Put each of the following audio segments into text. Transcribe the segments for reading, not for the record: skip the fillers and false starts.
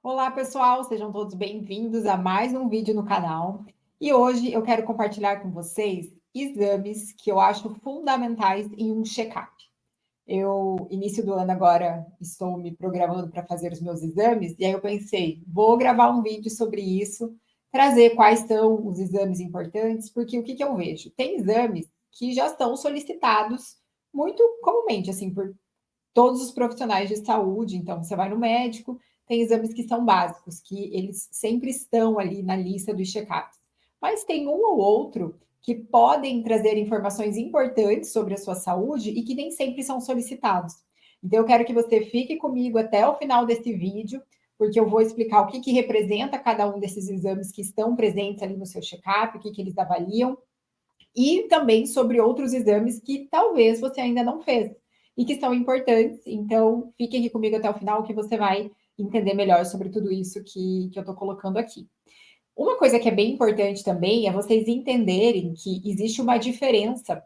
Olá, pessoal, sejam todos bem-vindos a mais um vídeo no canal. E hoje eu quero compartilhar com vocês exames que eu acho fundamentais em um check-up. Início do ano agora, estou me programando para fazer os meus exames, e aí eu pensei, vou gravar um vídeo sobre isso, trazer quais são os exames importantes, porque o que que eu vejo? Tem exames que já estão solicitados muito comumente, assim, por todos os profissionais de saúde. Então, você vai no médico, tem exames que são básicos, que eles sempre estão ali na lista dos check-ups. Mas tem um ou outro que podem trazer informações importantes sobre a sua saúde e que nem sempre são solicitados. Então, eu quero que você fique comigo até o final desse vídeo, porque eu vou explicar o que, que representa cada um desses exames que estão presentes ali no seu check-up, o que, que eles avaliam, e também sobre outros exames que talvez você ainda não fez e que são importantes. Então, fique aqui comigo até o final que você vai entender melhor sobre tudo isso que eu estou colocando aqui. Uma coisa que é bem importante também é vocês entenderem que existe uma diferença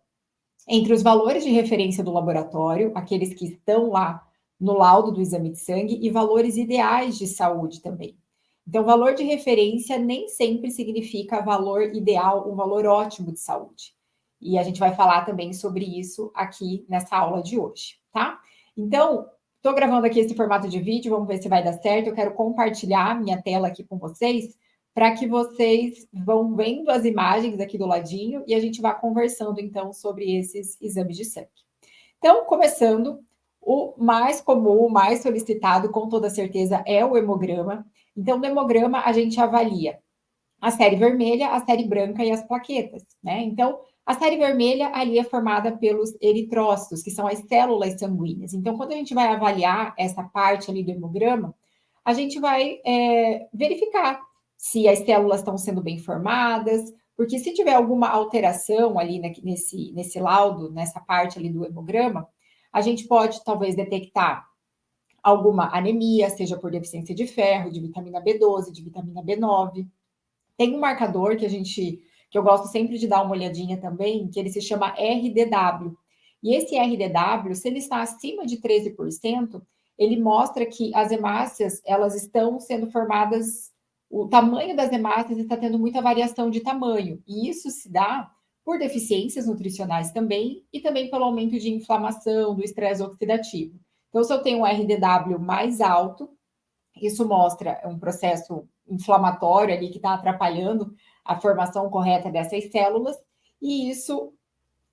entre os valores de referência do laboratório, aqueles que estão lá no laudo do exame de sangue, e valores ideais de saúde também. Então, valor de referência nem sempre significa valor ideal, um valor ótimo de saúde. E a gente vai falar também sobre isso aqui nessa aula de hoje, tá? Então, estou gravando aqui esse formato de vídeo, vamos ver se vai dar certo. Eu quero compartilhar a minha tela aqui com vocês para que vocês vão vendo as imagens aqui do ladinho e a gente vai conversando então sobre esses exames de sangue. Então, começando, o mais comum, o mais solicitado, com toda certeza, é o hemograma. Então, no hemograma, a gente avalia a série vermelha, a série branca e as plaquetas, né? Então, a série vermelha ali é formada pelos eritrócitos, que são as células sanguíneas. Então, quando a gente vai avaliar essa parte ali do hemograma, a gente vai verificar se as células estão sendo bem formadas, porque se tiver alguma alteração ali nesse laudo, nessa parte ali do hemograma, a gente pode talvez detectar alguma anemia, seja por deficiência de ferro, de vitamina B12, de vitamina B9. Tem um marcador que eu gosto sempre de dar uma olhadinha também, que ele se chama RDW. E esse RDW, se ele está acima de 13%, ele mostra que as hemácias, elas estão sendo formadas, o tamanho das hemácias está tendo muita variação de tamanho. E isso se dá por deficiências nutricionais também, e também pelo aumento de inflamação, do estresse oxidativo. Então, se eu tenho um RDW mais alto, isso mostra um processo inflamatório ali que está atrapalhando a formação correta dessas células, e isso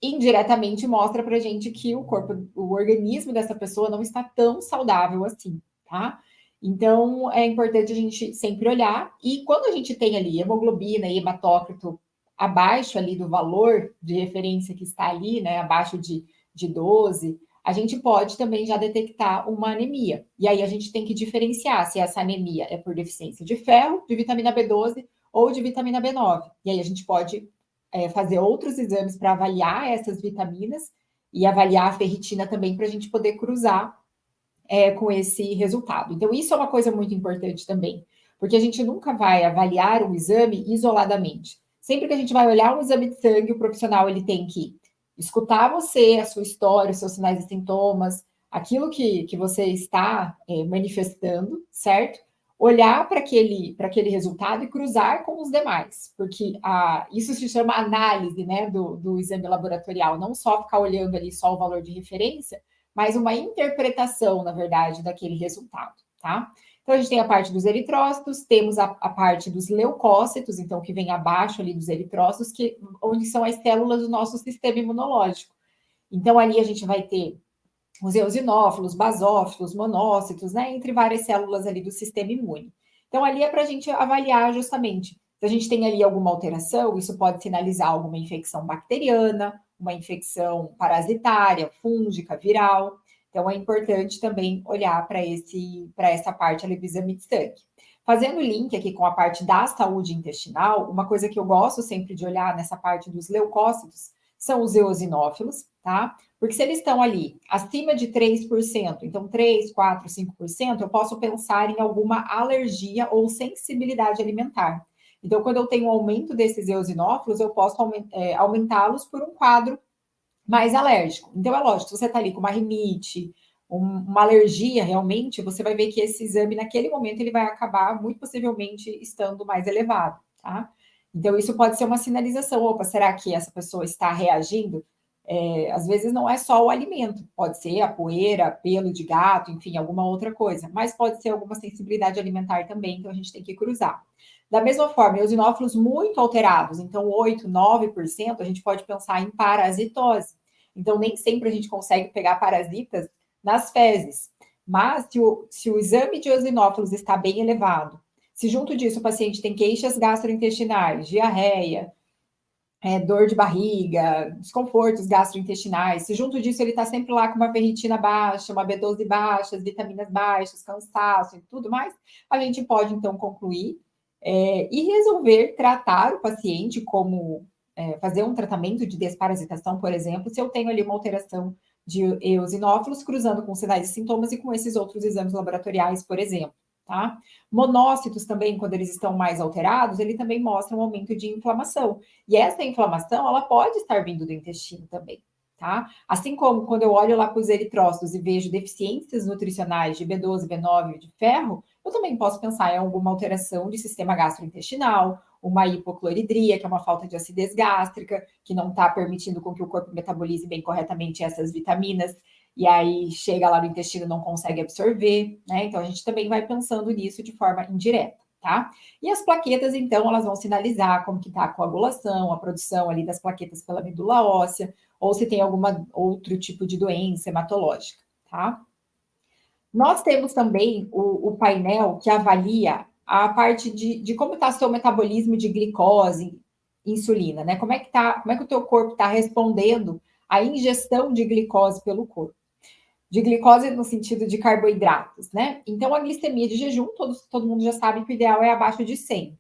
indiretamente mostra para a gente que o corpo, o organismo dessa pessoa não está tão saudável assim, tá? Então é importante a gente sempre olhar, e quando a gente tem ali hemoglobina e hematócrito abaixo ali do valor de referência que está ali, né, abaixo de 12, a gente pode também já detectar uma anemia. E aí a gente tem que diferenciar se essa anemia é por deficiência de ferro, de vitamina B12 ou de vitamina B9. E aí a gente pode fazer outros exames para avaliar essas vitaminas e avaliar a ferritina também para a gente poder cruzar com esse resultado. Então, isso é uma coisa muito importante também, porque a gente nunca vai avaliar um exame isoladamente. Sempre que a gente vai olhar um exame de sangue, o profissional ele tem que escutar você, a sua história, os seus sinais e sintomas, aquilo que você está manifestando, certo? Olhar para aquele resultado e cruzar com os demais, porque isso se chama análise, né, do exame laboratorial, não só ficar olhando ali só o valor de referência, mas uma interpretação, na verdade, daquele resultado, tá? Então, a gente tem a parte dos eritrócitos, temos a parte dos leucócitos, então, que vem abaixo ali dos eritrócitos, onde são as células do nosso sistema imunológico. Então, ali a gente vai ter os eosinófilos, basófilos, monócitos, né? Entre várias células ali do sistema imune. Então, ali é para a gente avaliar justamente se a gente tem ali alguma alteração, isso pode sinalizar alguma infecção bacteriana, uma infecção parasitária, fúngica, viral. Então, é importante também olhar para essa parte ali do exame de sangue. Fazendo o link aqui com a parte da saúde intestinal, uma coisa que eu gosto sempre de olhar nessa parte dos leucócitos são os eosinófilos, tá? Porque se eles estão ali acima de 3%, então 3, 4, 5%, eu posso pensar em alguma alergia ou sensibilidade alimentar. Então, quando eu tenho um aumento desses eosinófilos, eu posso aumentá-los por um quadro mais alérgico. Então, é lógico, se você está ali com uma rinite, uma alergia realmente, você vai ver que esse exame, naquele momento, ele vai acabar, muito possivelmente, estando mais elevado, tá? Então, isso pode ser uma sinalização. Opa, será que essa pessoa está reagindo? Às vezes não é só o alimento, pode ser a poeira, pelo de gato, enfim, alguma outra coisa, mas pode ser alguma sensibilidade alimentar também, então a gente tem que cruzar. Da mesma forma, eosinófilos muito alterados, então 8, 9%, a gente pode pensar em parasitose. Então, nem sempre a gente consegue pegar parasitas nas fezes, mas se o exame de eosinófilos está bem elevado, se junto disso o paciente tem queixas gastrointestinais, diarreia, dor de barriga, desconfortos gastrointestinais, se junto disso ele está sempre lá com uma ferritina baixa, uma B12 baixa, as vitaminas baixas, cansaço e tudo mais, a gente pode então concluir e resolver tratar o paciente como fazer um tratamento de desparasitação, por exemplo, se eu tenho ali uma alteração de eosinófilos cruzando com sinais e sintomas e com esses outros exames laboratoriais, por exemplo. Tá? Monócitos também, quando eles estão mais alterados, ele também mostra um aumento de inflamação. E essa inflamação, ela pode estar vindo do intestino também, tá? Assim como quando eu olho lá para os eritrócitos e vejo deficiências nutricionais de B12, B9 e de ferro, eu também posso pensar em alguma alteração de sistema gastrointestinal, uma hipocloridria, que é uma falta de acidez gástrica, que não está permitindo com que o corpo metabolize bem corretamente essas vitaminas, e aí chega lá no intestino e não consegue absorver, né? Então a gente também vai pensando nisso de forma indireta, tá? E as plaquetas, então, elas vão sinalizar como que está a coagulação, a produção ali das plaquetas pela medula óssea, ou se tem algum outro tipo de doença hematológica, tá? Nós temos também o painel que avalia a parte de como está seu metabolismo de glicose, insulina, né? Como é que o teu corpo está respondendo à ingestão de glicose pelo corpo? De glicose no sentido de carboidratos, né? Então, a glicemia de jejum, todo mundo já sabe que o ideal é abaixo de 100.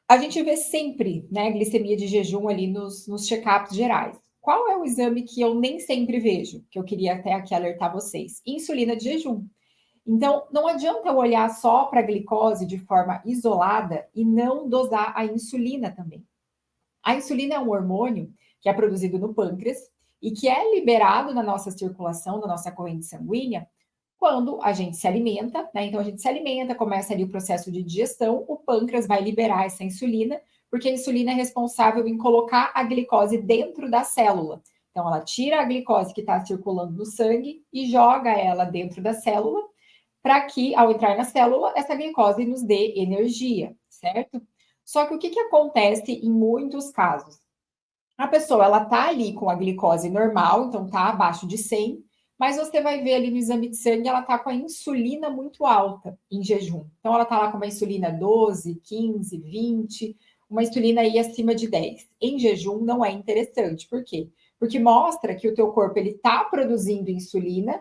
A gente vê sempre, né, glicemia de jejum ali nos check-ups gerais. Qual é o exame que eu nem sempre vejo? Que eu queria até aqui alertar vocês. Insulina de jejum. Então, não adianta eu olhar só para a glicose de forma isolada e não dosar a insulina também. A insulina é um hormônio que é produzido no pâncreas e que é liberado na nossa circulação, na nossa corrente sanguínea, quando a gente se alimenta, né? Então a gente se alimenta, começa ali o processo de digestão, o pâncreas vai liberar essa insulina, porque a insulina é responsável em colocar a glicose dentro da célula. Então ela tira a glicose que está circulando no sangue e joga ela dentro da célula, para que ao entrar na célula, essa glicose nos dê energia, certo? Só que o que acontece em muitos casos? A pessoa, ela tá ali com a glicose normal, então tá abaixo de 100, mas você vai ver ali no exame de sangue, ela tá com a insulina muito alta em jejum. Então, ela tá lá com uma insulina 12, 15, 20, uma insulina aí acima de 10. Em jejum não é interessante. Por quê? Porque mostra que o teu corpo, ele tá produzindo insulina,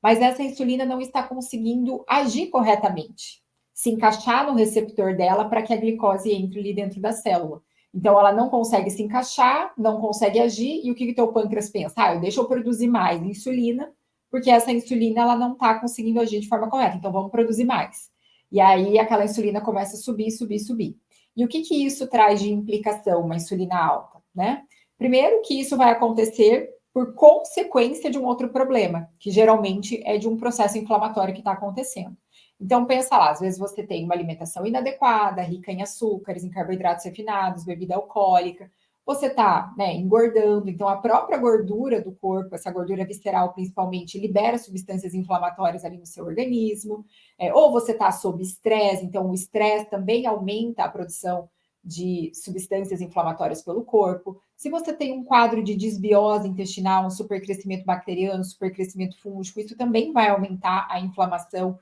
mas essa insulina não está conseguindo agir corretamente, se encaixar no receptor dela para que a glicose entre ali dentro da célula. Então, ela não consegue se encaixar, não consegue agir, e o que o teu pâncreas pensa? Deixa eu produzir mais insulina, porque essa insulina ela não está conseguindo agir de forma correta, então vamos produzir mais. E aí aquela insulina começa a subir, subir, subir. E o que isso traz de implicação, uma insulina alta, né? Primeiro que isso vai acontecer por consequência de um outro problema, que geralmente é de um processo inflamatório que está acontecendo. Então, pensa lá, às vezes você tem uma alimentação inadequada, rica em açúcares, em carboidratos refinados, bebida alcoólica, você está engordando, então a própria gordura do corpo, essa gordura visceral principalmente, libera substâncias inflamatórias ali no seu organismo, ou você está sob estresse, então o estresse também aumenta a produção de substâncias inflamatórias pelo corpo. Se você tem um quadro de desbiose intestinal, um supercrescimento bacteriano, supercrescimento fúngico, isso também vai aumentar a inflamação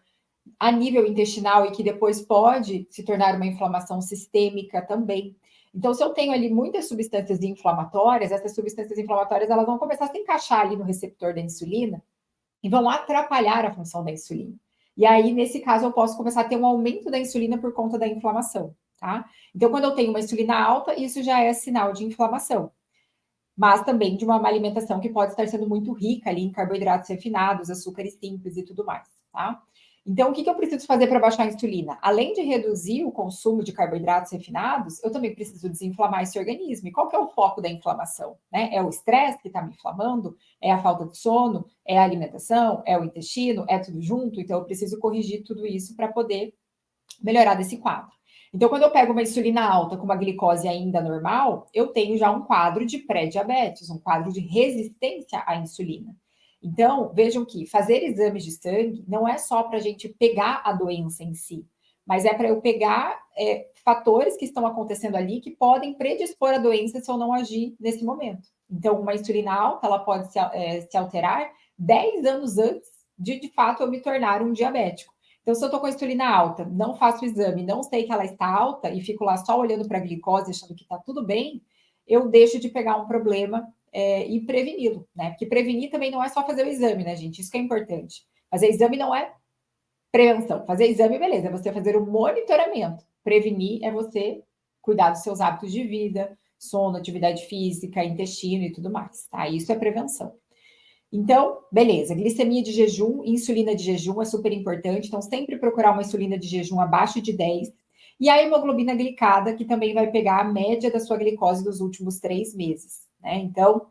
a nível intestinal e que depois pode se tornar uma inflamação sistêmica também. Então, se eu tenho ali muitas substâncias inflamatórias, essas substâncias inflamatórias elas vão começar a se encaixar ali no receptor da insulina e vão atrapalhar a função da insulina. E aí, nesse caso, eu posso começar a ter um aumento da insulina por conta da inflamação, tá? Então, quando eu tenho uma insulina alta, isso já é sinal de inflamação. Mas também de uma alimentação que pode estar sendo muito rica ali em carboidratos refinados, açúcares simples e tudo mais, tá? Então, o que eu preciso fazer para baixar a insulina? Além de reduzir o consumo de carboidratos refinados, eu também preciso desinflamar esse organismo. E qual que é o foco da inflamação? Né? É o estresse que está me inflamando? É a falta de sono? É a alimentação? É o intestino? É tudo junto? Então, eu preciso corrigir tudo isso para poder melhorar desse quadro. Então, quando eu pego uma insulina alta com uma glicose ainda normal, eu tenho já um quadro de pré-diabetes, um quadro de resistência à insulina. Então, vejam que fazer exames de sangue não é só para a gente pegar a doença em si, mas é para eu pegar fatores que estão acontecendo ali que podem predispor a doença se eu não agir nesse momento. Então, uma insulina alta, ela pode se alterar 10 anos antes de fato, eu me tornar um diabético. Então, se eu estou com a insulina alta, não faço o exame, não sei que ela está alta e fico lá só olhando para a glicose, achando que está tudo bem, eu deixo de pegar um problema e preveni-lo, né? Porque prevenir também não é só fazer o exame, né, gente? Isso que é importante. Fazer exame não é prevenção. Fazer exame, beleza, é você fazer o monitoramento. Prevenir é você cuidar dos seus hábitos de vida, sono, atividade física, intestino e tudo mais, tá? Isso é prevenção. Então, beleza, glicemia de jejum, insulina de jejum é super importante, então sempre procurar uma insulina de jejum abaixo de 10. E a hemoglobina glicada, que também vai pegar a média da sua glicose dos últimos 3 meses, né? Então,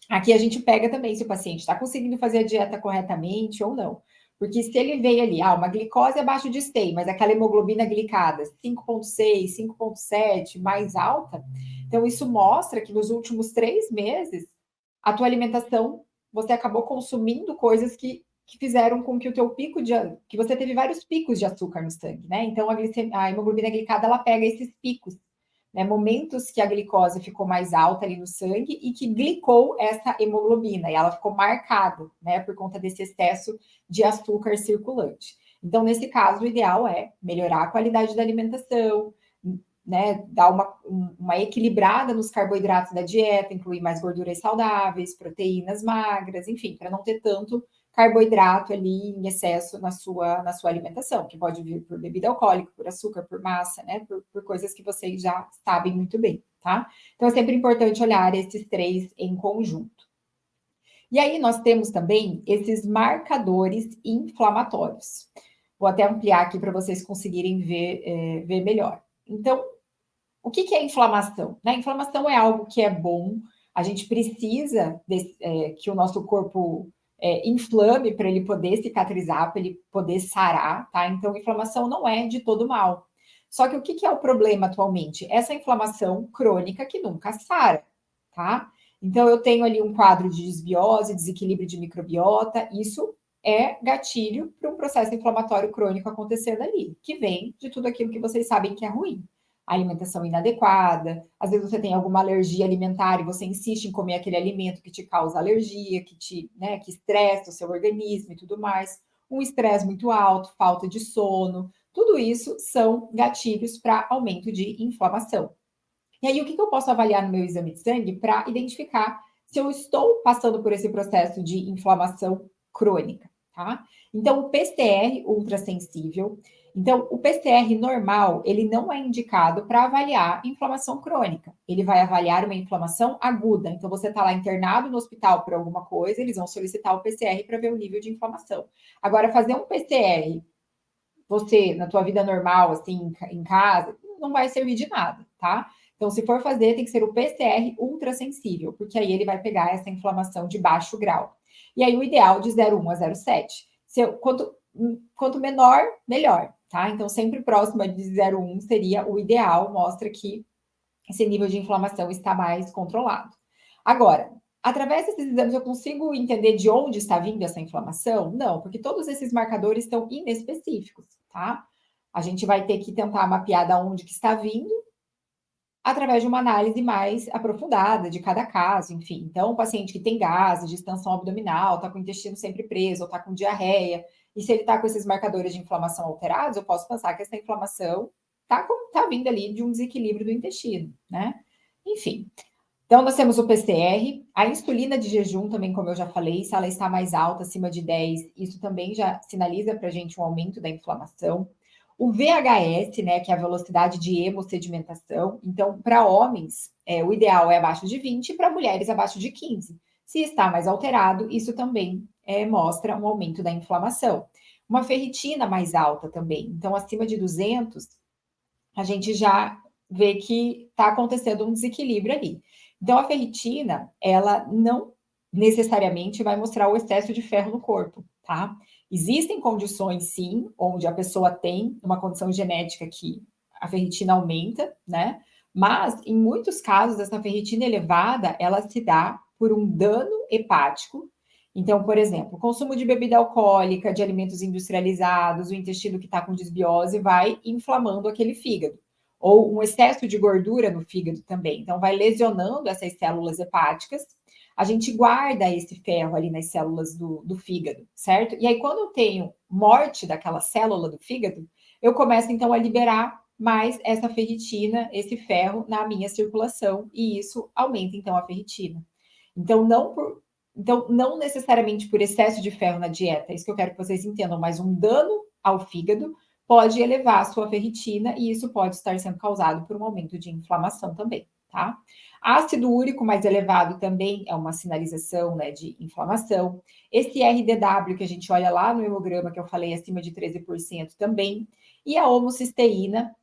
aqui a gente pega também se o paciente está conseguindo fazer a dieta corretamente ou não. Porque se ele veio ali, uma glicose abaixo de 100, mas aquela hemoglobina glicada 5,6, 5,7, mais alta, então isso mostra que nos últimos 3 meses a tua alimentação, você acabou consumindo coisas que fizeram com que o teu pico de... que você teve vários picos de açúcar no sangue, né? Então, a hemoglobina glicada, ela pega esses picos, né? Momentos que a glicose ficou mais alta ali no sangue e que glicou essa hemoglobina, e ela ficou marcada, né? Por conta desse excesso de açúcar circulante. Então, nesse caso, o ideal é melhorar a qualidade da alimentação, né, dar uma equilibrada nos carboidratos da dieta, incluir mais gorduras saudáveis, proteínas magras, enfim, para não ter tanto carboidrato ali em excesso na sua alimentação, que pode vir por bebida alcoólica, por açúcar, por massa, né, por coisas que vocês já sabem muito bem, tá? Então é sempre importante olhar esses 3 em conjunto. E aí nós temos também esses marcadores inflamatórios. Vou até ampliar aqui para vocês conseguirem ver melhor. Então, o que é inflamação? Né? Inflamação é algo que é bom, a gente precisa que o nosso corpo inflame para ele poder cicatrizar, para ele poder sarar, tá? Então, inflamação não é de todo mal. Só que o que é o problema atualmente? Essa inflamação crônica que nunca sara, tá? Então, eu tenho ali um quadro de desbiose, desequilíbrio de microbiota, isso é gatilho para um processo inflamatório crônico acontecendo ali, que vem de tudo aquilo que vocês sabem que é ruim. Alimentação inadequada, às vezes você tem alguma alergia alimentar e você insiste em comer aquele alimento que te causa alergia, que estressa o seu organismo e tudo mais. Um estresse muito alto, falta de sono, tudo isso são gatilhos para aumento de inflamação. E aí, o que eu posso avaliar no meu exame de sangue para identificar se eu estou passando por esse processo de inflamação crônica, tá? Então, o PCR ultrassensível. Então, o PCR normal, ele não é indicado para avaliar inflamação crônica. Ele vai avaliar uma inflamação aguda. Então, você está lá internado no hospital por alguma coisa, eles vão solicitar o PCR para ver o nível de inflamação. Agora, fazer um PCR, você, na tua vida normal, assim, em casa, não vai servir de nada, tá? Então, se for fazer, tem que ser o PCR ultrassensível, porque aí ele vai pegar essa inflamação de baixo grau. E aí, o ideal de 0,1 a 0,7. Quanto menor, melhor, tá? Então, sempre próximo de 0,1 seria o ideal, mostra que esse nível de inflamação está mais controlado. Agora, através desses exames, eu consigo entender de onde está vindo essa inflamação? Não, porque todos esses marcadores estão inespecíficos, tá? A gente vai ter que tentar mapear de onde que está vindo através de uma análise mais aprofundada de cada caso, enfim. Então, o paciente que tem gases, distensão abdominal, está com o intestino sempre preso, ou está com diarreia, e se ele está com esses marcadores de inflamação alterados, eu posso pensar que essa inflamação está vindo ali de um desequilíbrio do intestino, né? Enfim. Então, nós temos o PCR, a insulina de jejum também, como eu já falei, se ela está mais alta, acima de 10, isso também já sinaliza para a gente um aumento da inflamação. O VHS, né, que é a velocidade de hemossedimentação. Então, para homens, o ideal é abaixo de 20, para mulheres, abaixo de 15. Se está mais alterado, isso também mostra um aumento da inflamação. uma ferritina mais alta também. Então, acima de 200, a gente já vê que está acontecendo um desequilíbrio ali. Então, a ferritina, ela não necessariamente vai mostrar o excesso de ferro no corpo, tá? Existem condições, sim, onde a pessoa tem uma condição genética que a ferritina aumenta, né? Mas, em muitos casos, essa ferritina elevada, ela se dá por um dano hepático. Então, por exemplo, o consumo de bebida alcoólica, de alimentos industrializados, o intestino que está com desbiose vai inflamando aquele fígado. Ou um excesso de gordura no fígado também. Então, vai lesionando essas células hepáticas. A gente guarda esse ferro ali nas células do fígado, certo? E aí, quando eu tenho morte daquela célula do fígado, eu começo então a liberar mais essa ferritina, esse ferro na minha circulação, e isso aumenta então a ferritina. Então, não necessariamente por excesso de ferro na dieta, é isso que eu quero que vocês entendam, mas um dano ao fígado pode elevar a sua ferritina e isso pode estar sendo causado por um aumento de inflamação também, tá? Ácido úrico mais elevado também é uma sinalização, né, de inflamação. Esse RDW que a gente olha lá no hemograma, que eu falei, acima de 13% também. E a homocisteína,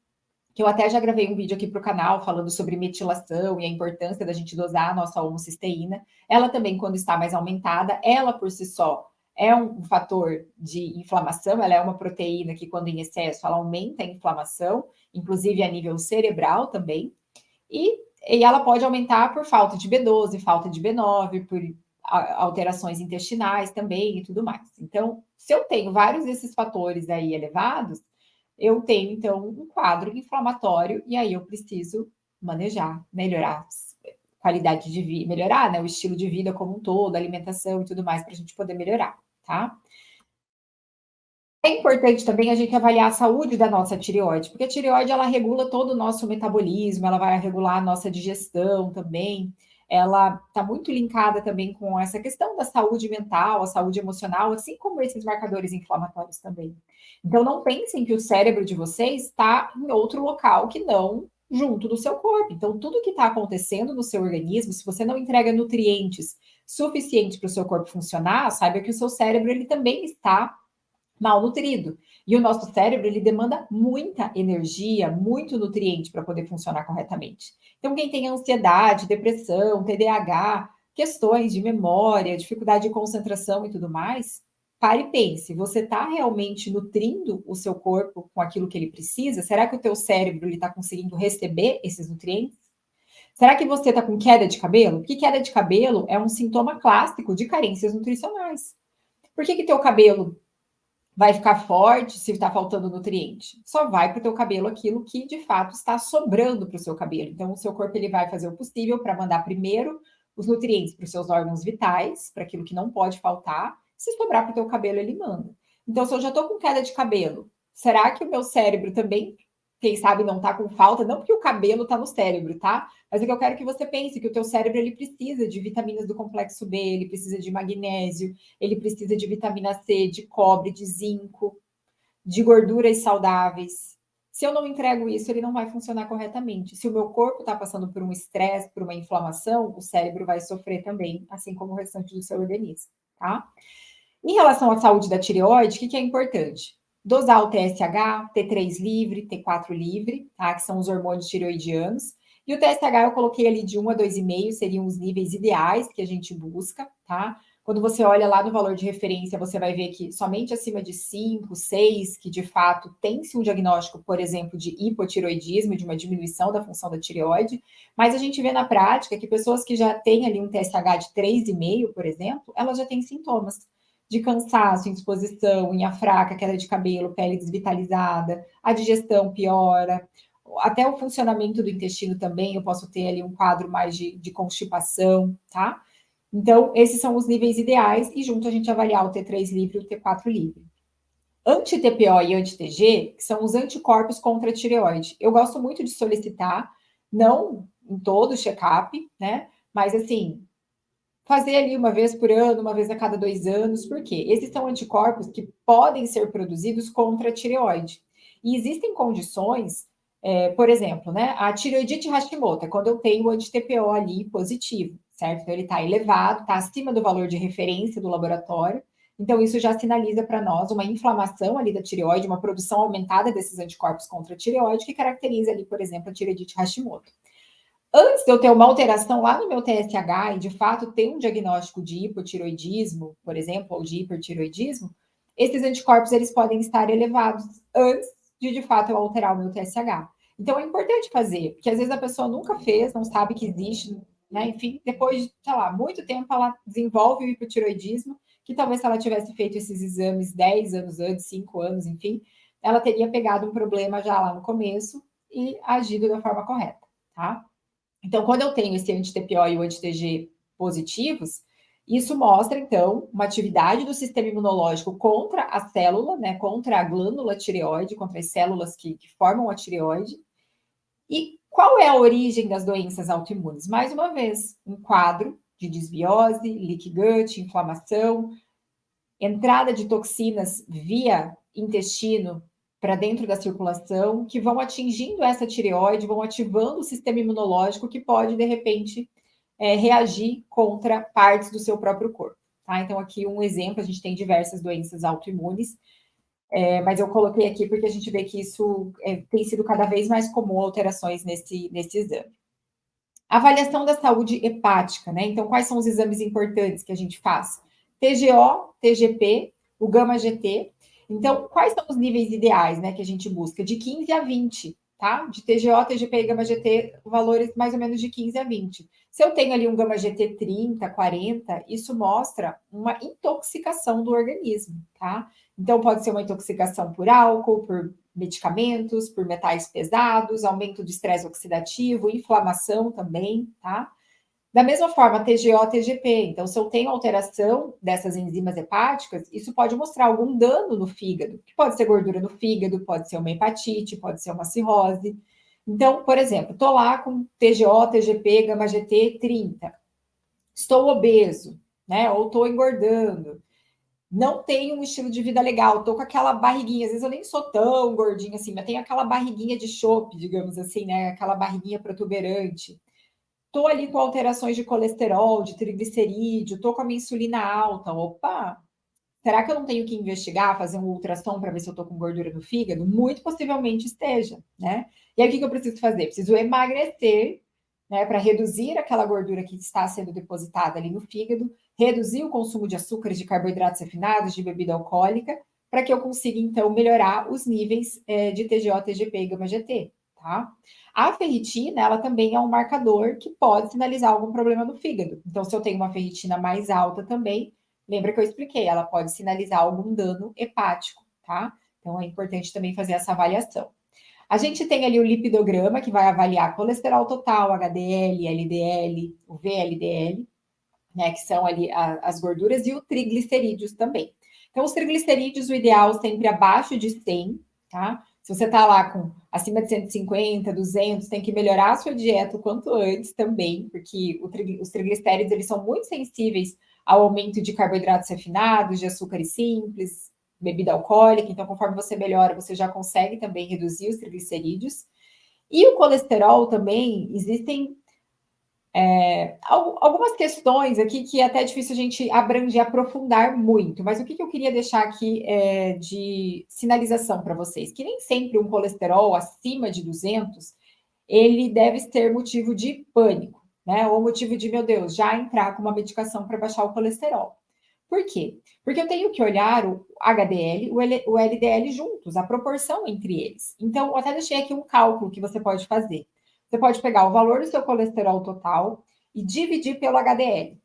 que eu até já gravei um vídeo aqui para o canal falando sobre metilação e a importância da gente dosar a nossa homocisteína. Ela também, quando está mais aumentada, ela por si só é um fator de inflamação, ela é uma proteína que, quando em excesso, ela aumenta a inflamação, inclusive a nível cerebral também. E ela pode aumentar por falta de B12, falta de B9, por alterações intestinais também e tudo mais. Então, se eu tenho vários desses fatores aí elevados, eu tenho, então, um quadro inflamatório e aí eu preciso manejar, melhorar a qualidade de vida, melhorar, né, o estilo de vida como um todo, alimentação e tudo mais, para a gente poder melhorar, tá? É importante também a gente avaliar a saúde da nossa tireoide, porque a tireoide ela regula todo o nosso metabolismo, ela vai regular a nossa digestão também. Ela está muito linkada também com essa questão da saúde mental, a saúde emocional, assim como esses marcadores inflamatórios também. Então, não pensem que o cérebro de vocês está em outro local que não junto do seu corpo. Então, tudo que está acontecendo no seu organismo, se você não entrega nutrientes suficientes para o seu corpo funcionar, saiba que o seu cérebro ele também está mal nutrido. E o nosso cérebro, ele demanda muita energia, muito nutriente para poder funcionar corretamente. Então, quem tem ansiedade, depressão, TDAH, questões de memória, dificuldade de concentração e tudo mais, pare e pense, você está realmente nutrindo o seu corpo com aquilo que ele precisa? Será que o teu cérebro está conseguindo receber esses nutrientes? Será que você está com queda de cabelo? Porque queda de cabelo é um sintoma clássico de carências nutricionais. Por que teu cabelo vai ficar forte se está faltando nutriente? Só vai para o teu cabelo aquilo que de fato está sobrando para o seu cabelo. Então, o seu corpo ele vai fazer o possível para mandar primeiro os nutrientes para os seus órgãos vitais, para aquilo que não pode faltar. Se sobrar para o teu cabelo, ele manda. Então, se eu já estou com queda de cabelo, será que o meu cérebro também, quem sabe, não está com falta? Não porque o cabelo está no cérebro, tá? Mas é que eu quero que você pense que o teu cérebro ele precisa de vitaminas do complexo B, ele precisa de magnésio, ele precisa de vitamina C, de cobre, de zinco, de gorduras saudáveis. Se eu não entrego isso, ele não vai funcionar corretamente. Se o meu corpo está passando por um estresse, por uma inflamação, o cérebro vai sofrer também, assim como o restante do seu organismo, tá? Em relação à saúde da tireoide, o que é importante? Dosar o TSH, T3 livre, T4 livre, tá? Que são os hormônios tireoidianos. E o TSH eu coloquei ali de 1 a 2,5, seriam os níveis ideais que a gente busca, tá? Quando você olha lá no valor de referência, você vai ver que somente acima de 5, 6, que de fato tem-se um diagnóstico, por exemplo, de hipotiroidismo, de uma diminuição da função da tireoide, mas a gente vê na prática que pessoas que já têm ali um TSH de 3,5, por exemplo, elas já têm sintomas de cansaço, indisposição, unha fraca, queda de cabelo, pele desvitalizada, a digestão piora, até o funcionamento do intestino também, eu posso ter ali um quadro mais de constipação, tá? Então, esses são os níveis ideais e junto a gente avaliar o T3 livre e o T4 livre. Anti-TPO e anti-TG, que são os anticorpos contra a tireoide. Eu gosto muito de solicitar, não em todo o check-up, né? Mas assim, fazer ali uma vez por ano, uma vez a cada 2 anos, por quê? Esses são anticorpos que podem ser produzidos contra a tireoide. E existem condições, por exemplo, né, a tireoidite Hashimoto, é quando eu tenho o anti-TPO ali positivo, certo? Então, ele está elevado, está acima do valor de referência do laboratório, Então, isso já sinaliza para nós uma inflamação ali da tireoide, uma produção aumentada desses anticorpos contra a tireoide, que caracteriza ali, por exemplo, a tireoidite Hashimoto. Antes de eu ter uma alteração lá no meu TSH e, de fato, ter um diagnóstico de hipotireoidismo, por exemplo, ou de hipertireoidismo, esses anticorpos eles podem estar elevados antes de fato, eu alterar o meu TSH. Então, é importante fazer, porque às vezes a pessoa nunca fez, não sabe que existe, né? Enfim, depois de, sei lá, muito tempo ela desenvolve o hipotireoidismo, que talvez se ela tivesse feito esses exames 10 anos antes, 5 anos, enfim, ela teria pegado um problema já lá no começo e agido da forma correta, tá? Então, quando eu tenho esse anti-TPO e o anti-TG positivos, isso mostra, então, uma atividade do sistema imunológico contra a célula, né, contra a glândula tireoide, contra as células que formam a tireoide. E qual é a origem das doenças autoimunes? Mais uma vez, um quadro de desbiose, leaky gut, inflamação, entrada de toxinas via intestino para dentro da circulação, que vão atingindo essa tireoide, vão ativando o sistema imunológico que pode, de repente, reagir contra partes do seu próprio corpo. Tá? Então, aqui um exemplo, a gente tem diversas doenças autoimunes, mas eu coloquei aqui porque a gente vê que isso tem sido cada vez mais comum, alterações nesse exame. Avaliação da saúde hepática, né? Então, quais são os exames importantes que a gente faz? TGO, TGP, o gama-GT. Então, quais são os níveis ideais, né, que a gente busca? De 15 a 20, tá? De TGO, TGP e gama-GT, valores mais ou menos de 15 a 20. Se eu tenho ali um gama-GT 30, 40, isso mostra uma intoxicação do organismo, tá? Então, pode ser uma intoxicação por álcool, por medicamentos, por metais pesados, aumento de estresse oxidativo, inflamação também, tá? Da mesma forma, TGO, TGP. Então, se eu tenho alteração dessas enzimas hepáticas, isso pode mostrar algum dano no fígado, que pode ser gordura no fígado, pode ser uma hepatite, pode ser uma cirrose. Então, por exemplo, estou lá com TGO, TGP, gama-GT 30. Estou obeso, né? Ou estou engordando, não tenho um estilo de vida legal, tô com aquela barriguinha, às vezes eu nem sou tão gordinha assim, mas tenho aquela barriguinha de chope, digamos assim, né? Aquela barriguinha protuberante. Tô ali com alterações de colesterol, de triglicerídeo, tô com a minha insulina alta. Opa, será que eu não tenho que investigar, fazer um ultrassom para ver se eu tô com gordura no fígado? Muito possivelmente esteja, né? E aí o que eu preciso fazer? Preciso emagrecer, né, para reduzir aquela gordura que está sendo depositada ali no fígado, reduzir o consumo de açúcares, de carboidratos refinados, de bebida alcoólica, para que eu consiga, então, melhorar os níveis de TGO, TGP e gama-GT, tá? A ferritina, ela também é um marcador que pode sinalizar algum problema no fígado. Então, se eu tenho uma ferritina mais alta também, lembra que eu expliquei, ela pode sinalizar algum dano hepático, tá? Então, é importante também fazer essa avaliação. A gente tem ali o lipidograma, que vai avaliar colesterol total, HDL, LDL, o VLDL, né, que são ali as gorduras, e o triglicerídeos também. Então, os triglicerídeos, o ideal sempre abaixo de 100, tá? Se você tá lá com acima de 150, 200, tem que melhorar a sua dieta o quanto antes também, porque os triglicéridos, eles são muito sensíveis ao aumento de carboidratos refinados, de açúcares simples, bebida alcoólica. Então, conforme você melhora, você já consegue também reduzir os triglicerídeos. E o colesterol também, existem algumas questões aqui que é até difícil a gente abranger, aprofundar muito, mas o que eu queria deixar aqui de sinalização para vocês? Que nem sempre um colesterol acima de 200, ele deve ser motivo de pânico, né? Ou motivo de, meu Deus, já entrar com uma medicação para baixar o colesterol. Por quê? Porque eu tenho que olhar o HDL e o LDL juntos, a proporção entre eles. Então, eu até deixei aqui um cálculo que você pode fazer. Você pode pegar o valor do seu colesterol total e dividir pelo HDL.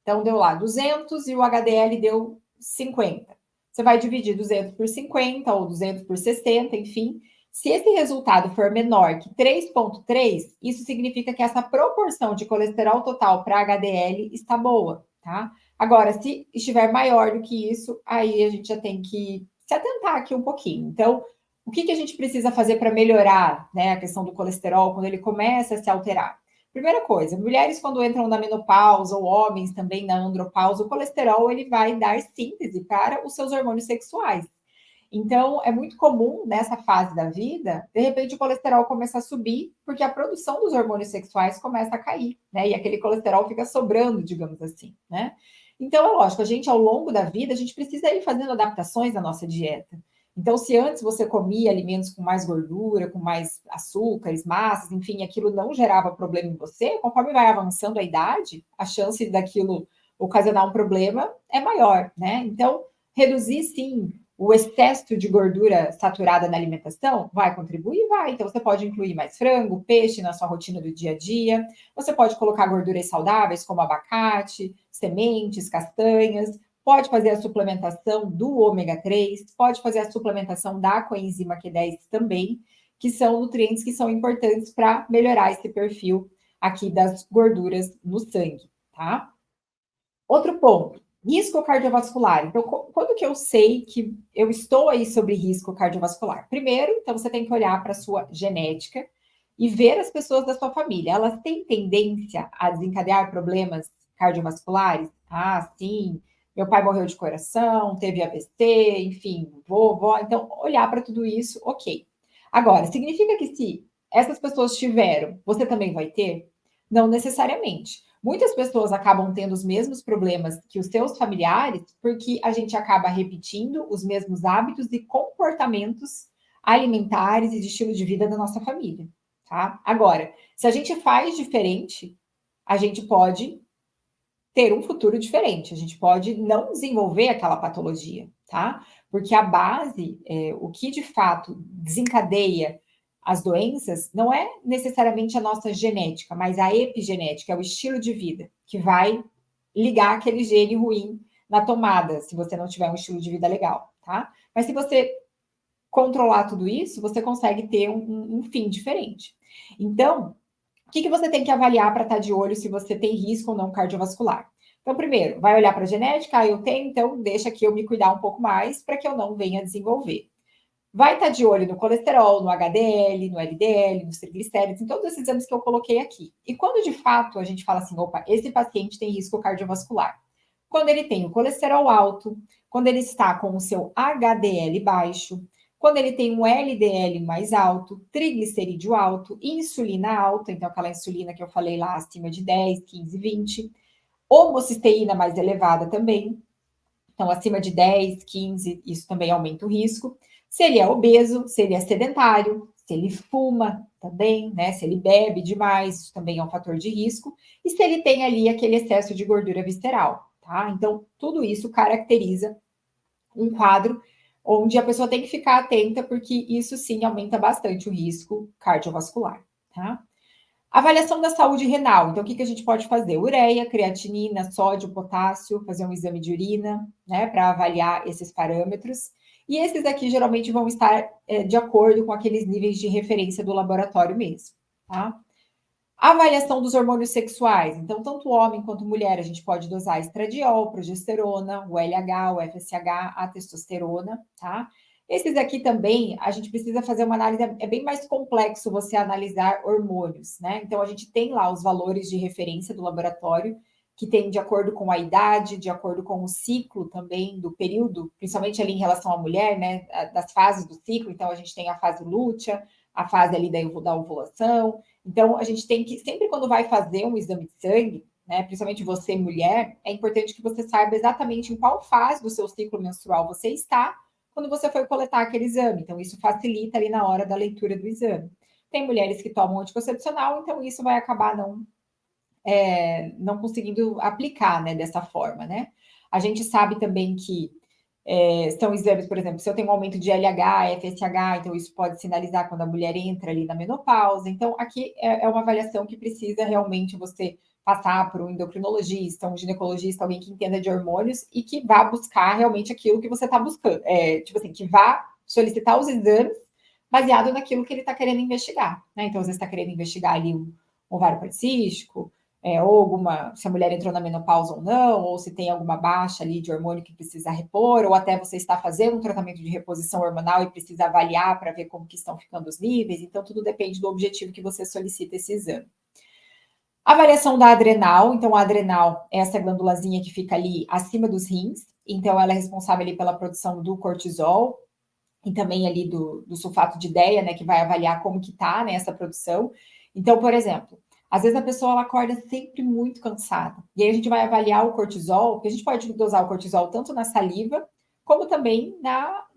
Então, deu lá 200 e o HDL deu 50. Você vai dividir 200 por 50 ou 200 por 60, enfim. Se esse resultado for menor que 3,3, isso significa que essa proporção de colesterol total para HDL está boa, tá? Agora, se estiver maior do que isso, aí a gente já tem que se atentar aqui um pouquinho. Então, o que a gente precisa fazer para melhorar, né, a questão do colesterol quando ele começa a se alterar? Primeira coisa, mulheres quando entram na menopausa ou homens também na andropausa, o colesterol ele vai dar síntese para os seus hormônios sexuais. Então, é muito comum nessa fase da vida, de repente o colesterol começa a subir, porque a produção dos hormônios sexuais começa a cair, né? E aquele colesterol fica sobrando, digamos assim, né? Então, é lógico, a gente, ao longo da vida, a gente precisa ir fazendo adaptações na nossa dieta. Então, se antes você comia alimentos com mais gordura, com mais açúcares, massas, enfim, aquilo não gerava problema em você, conforme vai avançando a idade, a chance daquilo ocasionar um problema é maior, né? Então, reduzir sim o excesso de gordura saturada na alimentação vai contribuir? Vai. Então, você pode incluir mais frango, peixe na sua rotina do dia a dia. Você pode colocar gorduras saudáveis, como abacate, sementes, castanhas. Pode fazer a suplementação do ômega 3, pode fazer a suplementação da coenzima Q10 também, que são nutrientes que são importantes para melhorar esse perfil aqui das gorduras no sangue, tá? Outro ponto, risco cardiovascular. Então, quando que eu sei que eu estou aí sobre risco cardiovascular? Primeiro, então você tem que olhar para a sua genética e ver as pessoas da sua família. Elas têm tendência a desencadear problemas cardiovasculares? Ah, sim. Meu pai morreu de coração, teve AVC, enfim, vovó. Então, olhar para tudo isso, ok. Agora, significa que se essas pessoas tiveram, você também vai ter? Não necessariamente. Muitas pessoas acabam tendo os mesmos problemas que os seus familiares, porque a gente acaba repetindo os mesmos hábitos e comportamentos alimentares e de estilo de vida da nossa família, tá? Agora, se a gente faz diferente, a gente pode ter um futuro diferente, a gente pode não desenvolver aquela patologia, tá? Porque a base, o que de fato desencadeia as doenças não é necessariamente a nossa genética, mas a epigenética, é o estilo de vida, que vai ligar aquele gene ruim na tomada, se você não tiver um estilo de vida legal, tá? Mas se você controlar tudo isso, você consegue ter um fim diferente. Então, o que você tem que avaliar para estar de olho se você tem risco ou não cardiovascular? Então, primeiro, vai olhar para a genética, eu tenho, então deixa que eu me cuidar um pouco mais para que eu não venha desenvolver. Vai estar de olho no colesterol, no HDL, no LDL, nos triglicéridos, em todos esses exames que eu coloquei aqui. E quando de fato a gente fala assim, opa, esse paciente tem risco cardiovascular? Quando ele tem o colesterol alto, quando ele está com o seu HDL baixo, quando ele tem um LDL mais alto, triglicerídeo alto, insulina alta, então aquela insulina que eu falei lá acima de 10, 15, 20, homocisteína mais elevada também, então acima de 10, 15, isso também aumenta o risco. Se ele é obeso, se ele é sedentário, se ele fuma também, né? Se ele bebe demais, isso também é um fator de risco. E se ele tem ali aquele excesso de gordura visceral, tá? Então, tudo isso caracteriza um quadro onde a pessoa tem que ficar atenta, porque isso sim aumenta bastante o risco cardiovascular, tá? Avaliação da saúde renal. Então, o que, que a gente pode fazer? Ureia, creatinina, sódio, potássio, fazer um exame de urina, né, para avaliar esses parâmetros. E esses aqui geralmente vão estar de acordo com aqueles níveis de referência do laboratório mesmo, tá? Avaliação dos hormônios sexuais. Então, tanto homem quanto mulher, a gente pode dosar estradiol, progesterona, o LH, o FSH, a testosterona, tá? Esses aqui também, a gente precisa fazer uma análise, é bem mais complexo você analisar hormônios, né? Então, a gente tem lá os valores de referência do laboratório, que tem de acordo com a idade, de acordo com o ciclo também do período, principalmente ali em relação à mulher, né? Das fases do ciclo. Então, a gente tem a fase lútea, a fase ali da ovulação. Então, a gente tem que, sempre quando vai fazer um exame de sangue, né, principalmente você, mulher, é importante que você saiba exatamente em qual fase do seu ciclo menstrual você está quando você foi coletar aquele exame. Então, isso facilita ali na hora da leitura do exame. Tem mulheres que tomam anticoncepcional, então isso vai acabar não conseguindo aplicar, né, dessa forma, né? A gente sabe também que são exames, por exemplo, se eu tenho um aumento de LH, FSH, então isso pode sinalizar quando a mulher entra ali na menopausa. Então, aqui é uma avaliação que precisa realmente você passar por um endocrinologista, um ginecologista, alguém que entenda de hormônios e que vá buscar realmente aquilo que você está buscando. Tipo assim, que vá solicitar os exames baseado naquilo que ele está querendo investigar, né? Então, às vezes está querendo investigar ali um ovário policístico, ou alguma, se a mulher entrou na menopausa ou não, ou se tem alguma baixa ali de hormônio que precisa repor, ou até você está fazendo um tratamento de reposição hormonal e precisa avaliar para ver como que estão ficando os níveis. Então, tudo depende do objetivo que você solicita esse exame. Avaliação da adrenal. Então, a adrenal é essa glândulazinha que fica ali acima dos rins. Então, ela é responsável ali pela produção do cortisol e também ali do sulfato de ideia, né, que vai avaliar como que tá, né, essa produção. Então, por exemplo, Às vezes a pessoa ela acorda sempre muito cansada. E aí a gente vai avaliar o cortisol, porque a gente pode dosar o cortisol tanto na saliva, como também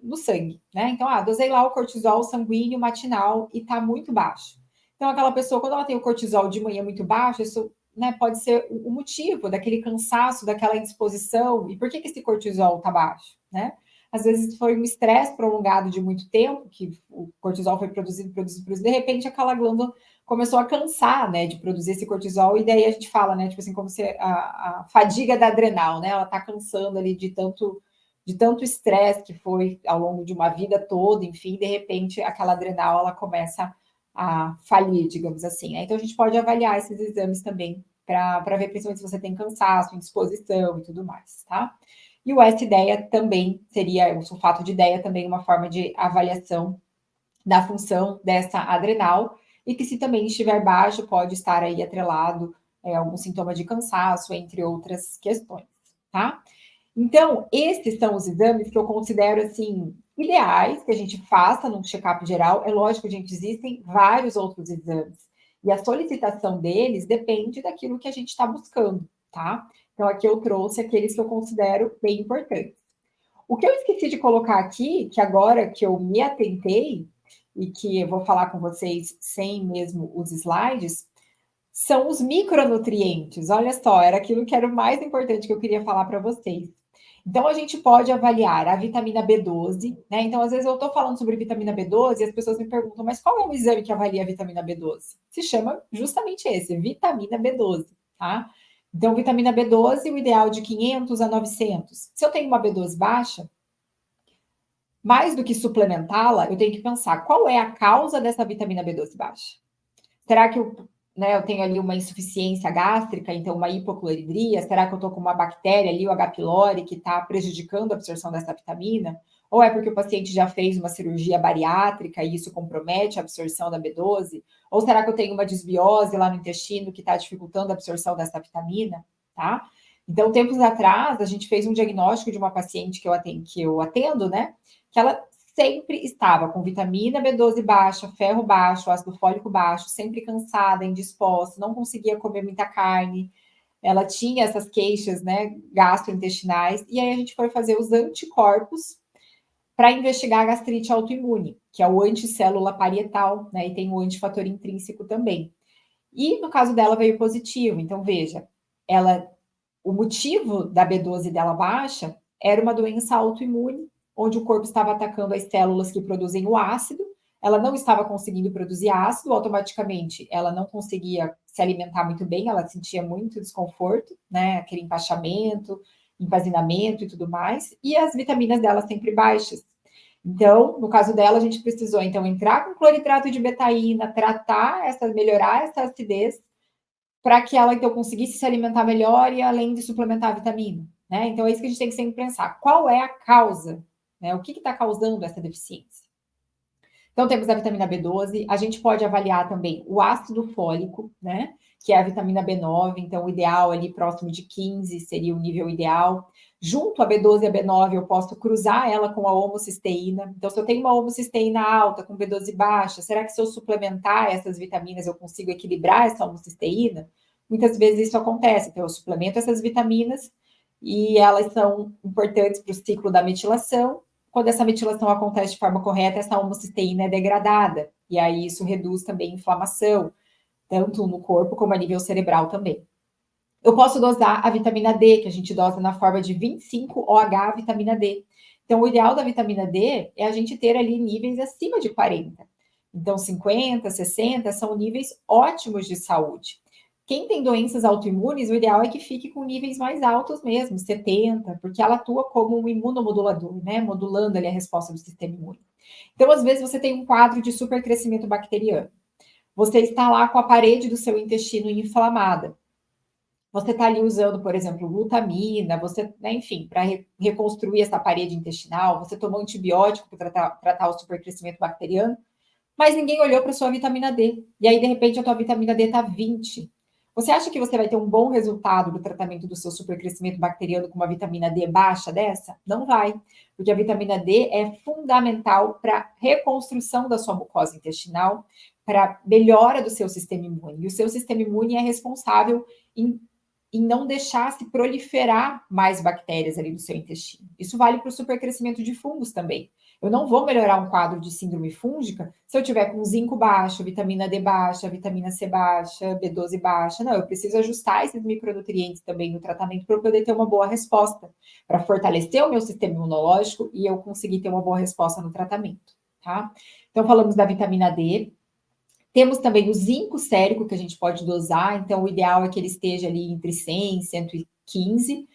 no sangue, né? Então, dosei lá o cortisol sanguíneo matinal e tá muito baixo. Então, aquela pessoa, quando ela tem o cortisol de manhã muito baixo, isso, né, pode ser o motivo daquele cansaço, daquela indisposição. E por que esse cortisol tá baixo, né? Às vezes foi um estresse prolongado de muito tempo, que o cortisol foi produzido, de repente aquela glândula começou a cansar, né, de produzir esse cortisol, e daí a gente fala, né, tipo assim, como se a fadiga da adrenal, né, ela tá cansando ali de tanto estresse que foi ao longo de uma vida toda, enfim, de repente aquela adrenal, ela começa a falir, digamos assim, né? Então a gente pode avaliar esses exames também para ver principalmente se você tem cansaço, indisposição e tudo mais, tá? E o S-DEA também seria, o sulfato de DEA também uma forma de avaliação da função dessa adrenal, e que se também estiver baixo, pode estar aí atrelado algum sintoma de cansaço, entre outras questões, tá? Então, esses são os exames que eu considero, assim, ideais que a gente faça num check-up geral. É lógico, gente, existem vários outros exames. E a solicitação deles depende daquilo que a gente está buscando, tá? Então, aqui eu trouxe aqueles que eu considero bem importantes. O que eu esqueci de colocar aqui, que agora que eu me atentei, e que eu vou falar com vocês sem mesmo os slides, são os micronutrientes. Olha só, era aquilo que era o mais importante que eu queria falar para vocês. Então, a gente pode avaliar a vitamina B12, né? Então, às vezes eu estou falando sobre vitamina B12 e as pessoas me perguntam, mas qual é o exame que avalia a vitamina B12? Se chama justamente esse, vitamina B12, tá? Então, vitamina B12, o ideal de 500 a 900. Se eu tenho uma B12 baixa, mais do que suplementá-la, eu tenho que pensar qual é a causa dessa vitamina B12 baixa. Será que eu tenho ali uma insuficiência gástrica, então uma hipocloridria? Será que eu estou com uma bactéria ali, o H. pylori, que está prejudicando a absorção dessa vitamina? Ou é porque o paciente já fez uma cirurgia bariátrica e isso compromete a absorção da B12? Ou será que eu tenho uma desbiose lá no intestino que está dificultando a absorção dessa vitamina? Tá? Então, tempos atrás, a gente fez um diagnóstico de uma paciente que eu atendo, né? Que ela sempre estava com vitamina B12 baixa, ferro baixo, ácido fólico baixo, sempre cansada, indisposta, não conseguia comer muita carne. Ela tinha essas queixas, né, gastrointestinais, e aí a gente foi fazer os anticorpos para investigar a gastrite autoimune, que é o anticélula parietal, né, e tem o antifator intrínseco também. E no caso dela veio positivo, então veja, o motivo da B12 dela baixa era uma doença autoimune, onde o corpo estava atacando as células que produzem o ácido, ela não estava conseguindo produzir ácido, automaticamente ela não conseguia se alimentar muito bem, ela sentia muito desconforto, né? Aquele empachamento, empazinamento e tudo mais, e as vitaminas dela sempre baixas. Então, no caso dela, a gente precisou então entrar com cloridrato de betaína, melhorar essa acidez, para que ela então conseguisse se alimentar melhor e além de suplementar a vitamina, né? Então é isso que a gente tem que sempre pensar. Qual é a causa, né? O que está causando essa deficiência? Então temos a vitamina B12, a gente pode avaliar também o ácido fólico, né? Que é a vitamina B9, então o ideal ali próximo de 15 seria o nível ideal. Junto a B12 e a B9, eu posso cruzar ela com a homocisteína. Então, se eu tenho uma homocisteína alta com B12 baixa, será que se eu suplementar essas vitaminas eu consigo equilibrar essa homocisteína? Muitas vezes isso acontece. Então, eu suplemento essas vitaminas e elas são importantes para o ciclo da metilação. Quando essa metilação acontece de forma correta, essa homocisteína é degradada. E aí isso reduz também a inflamação, tanto no corpo como a nível cerebral também. Eu posso dosar a vitamina D, que a gente dosa na forma de 25 OH vitamina D. Então, o ideal da vitamina D é a gente ter ali níveis acima de 40. Então, 50, 60 são níveis ótimos de saúde. Quem tem doenças autoimunes, o ideal é que fique com níveis mais altos mesmo, 70, porque ela atua como um imunomodulador, né? Modulando ali a resposta do sistema imune. Então, às vezes, você tem um quadro de supercrescimento bacteriano. Você está lá com a parede do seu intestino inflamada. Você está ali usando, por exemplo, glutamina, você, né, enfim, para reconstruir essa parede intestinal, você tomou antibiótico para tratar o supercrescimento bacteriano, mas ninguém olhou para sua vitamina D. E aí, de repente, a tua vitamina D está 20. Você acha que você vai ter um bom resultado do tratamento do seu supercrescimento bacteriano com uma vitamina D baixa dessa? Não vai, porque a vitamina D é fundamental para a reconstrução da sua mucosa intestinal, para melhora do seu sistema imune. E o seu sistema imune é responsável em não deixar se proliferar mais bactérias ali no seu intestino. Isso vale para o supercrescimento de fungos também. Eu não vou melhorar um quadro de síndrome fúngica se eu tiver com zinco baixo, vitamina D baixa, vitamina C baixa, B12 baixa. Não, eu preciso ajustar esses micronutrientes também no tratamento para eu poder ter uma boa resposta, para fortalecer o meu sistema imunológico e eu conseguir ter uma boa resposta no tratamento, tá? Então, falamos da vitamina D. Temos também o zinco sérico, que a gente pode dosar, então o ideal é que ele esteja ali entre 100 e 115.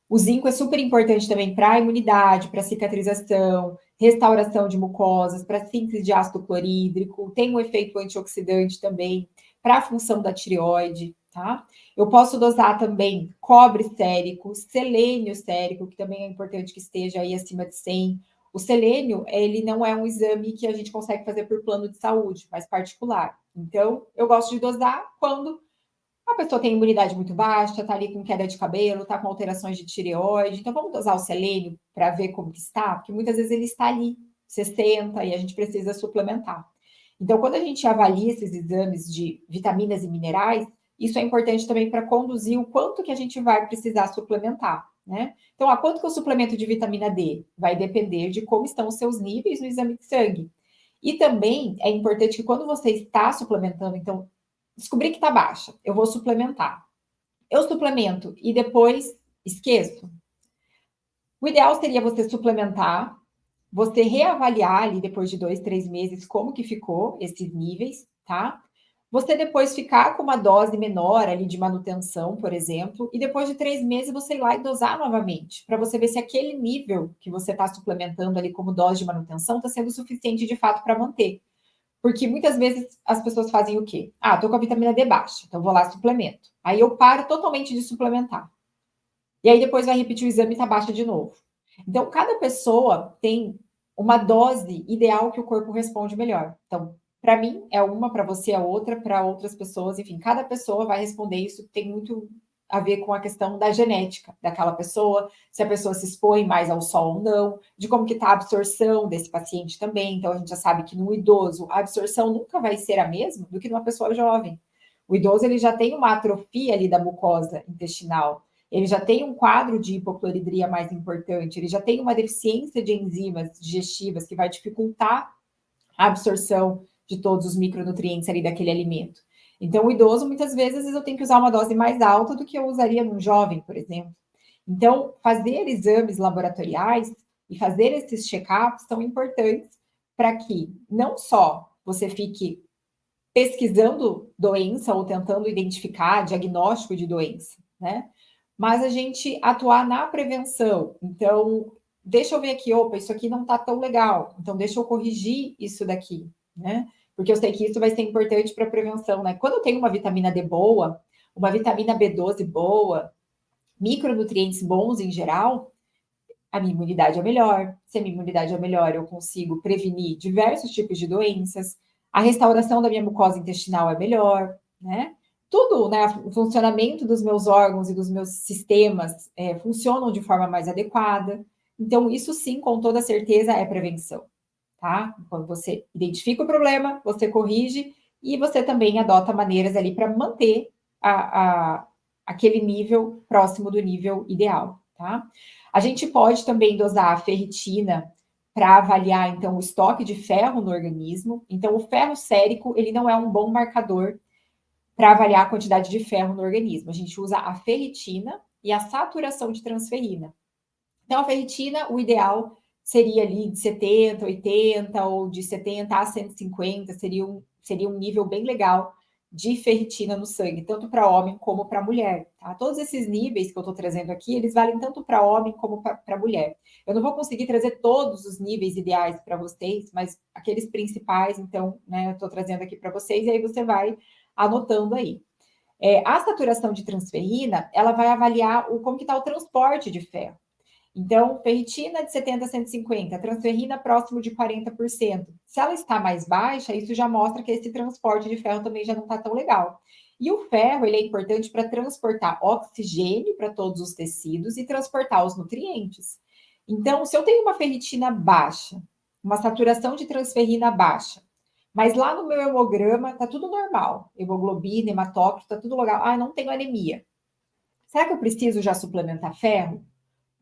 O zinco é super importante também para a imunidade, para a cicatrização, restauração de mucosas, para a síntese de ácido clorídrico, tem um efeito antioxidante também para a função da tireoide, tá? Eu posso dosar também cobre sérico, selênio sérico, que também é importante que esteja aí acima de 100. O selênio, ele não é um exame que a gente consegue fazer por plano de saúde, mas particular. Então, eu gosto de dosar quando a pessoa tem imunidade muito baixa, está ali com queda de cabelo, está com alterações de tireoide. Então, vamos dosar o selênio para ver como que está, porque muitas vezes ele está ali, 60, e a gente precisa suplementar. Então, quando a gente avalia esses exames de vitaminas e minerais, isso é importante também para conduzir o quanto que a gente vai precisar suplementar, né? Então, a quanto que eu suplemento de vitamina D? Vai depender de como estão os seus níveis no exame de sangue. E também é importante que quando você está suplementando, então, descobri que está baixa, eu vou suplementar. Eu suplemento e depois esqueço. O ideal seria você suplementar, você reavaliar ali depois de 2, 3 meses como que ficou esses níveis, tá? Você depois ficar com uma dose menor ali de manutenção, por exemplo, e depois de 3 meses você ir lá e dosar novamente, para você ver se aquele nível que você está suplementando ali como dose de manutenção está sendo suficiente de fato para manter. Porque muitas vezes as pessoas fazem o quê? Ah, tô com a vitamina D baixa, então vou lá suplemento. Aí eu paro totalmente de suplementar. E aí depois vai repetir o exame e tá baixa de novo. Então, cada pessoa tem uma dose ideal que o corpo responde melhor. Então, para mim é uma, para você é outra, para outras pessoas, enfim, cada pessoa vai responder isso, tem muito a ver com a questão da genética daquela pessoa, se a pessoa se expõe mais ao sol ou não, de como que está a absorção desse paciente também. Então, a gente já sabe que no idoso a absorção nunca vai ser a mesma do que numa pessoa jovem. O idoso ele já tem uma atrofia ali da mucosa intestinal, ele já tem um quadro de hipocloridria mais importante, ele já tem uma deficiência de enzimas digestivas que vai dificultar a absorção de todos os micronutrientes ali daquele alimento. Então, o idoso, muitas vezes, eu tenho que usar uma dose mais alta do que eu usaria num jovem, por exemplo. Então, fazer exames laboratoriais e fazer esses check-ups são importantes para que não só você fique pesquisando doença ou tentando identificar diagnóstico de doença, né? Mas a gente atuar na prevenção. Então, deixa eu ver aqui, opa, isso aqui não está tão legal. Então, deixa eu corrigir isso daqui, né? Porque eu sei que isso vai ser importante para a prevenção, né? Quando eu tenho uma vitamina D boa, uma vitamina B12 boa, micronutrientes bons em geral, a minha imunidade é melhor. Se a minha imunidade é melhor, eu consigo prevenir diversos tipos de doenças. A restauração da minha mucosa intestinal é melhor, né? Tudo, né? O funcionamento dos meus órgãos e dos meus sistemas funcionam de forma mais adequada. Então, isso sim, com toda certeza, é prevenção, tá? Quando você identifica o problema, você corrige e você também adota maneiras ali para manter aquele nível próximo do nível ideal, tá? A gente pode também dosar a ferritina para avaliar, então, o estoque de ferro no organismo. Então, o ferro sérico, ele não é um bom marcador para avaliar a quantidade de ferro no organismo. A gente usa a ferritina e a saturação de transferrina. Então, a ferritina, o ideal seria ali de 70, 80 ou de 70 a 150, seria um nível bem legal de ferritina no sangue, tanto para homem como para mulher. Tá? Todos esses níveis que eu estou trazendo aqui, eles valem tanto para homem como para mulher. Eu não vou conseguir trazer todos os níveis ideais para vocês, mas aqueles principais, então, né, eu estou trazendo aqui para vocês, e aí você vai anotando aí. A saturação de transferrina, ela vai avaliar como que está o transporte de ferro. Então, ferritina de 70 a 150, transferrina próximo de 40%. Se ela está mais baixa, isso já mostra que esse transporte de ferro também já não está tão legal. E o ferro, ele é importante para transportar oxigênio para todos os tecidos e transportar os nutrientes. Então, se eu tenho uma ferritina baixa, uma saturação de transferrina baixa, Mas lá no meu hemograma tá tudo normal. Hemoglobina, hematócrito, tá tudo legal. Ah, não tenho anemia. Será que eu preciso já suplementar ferro?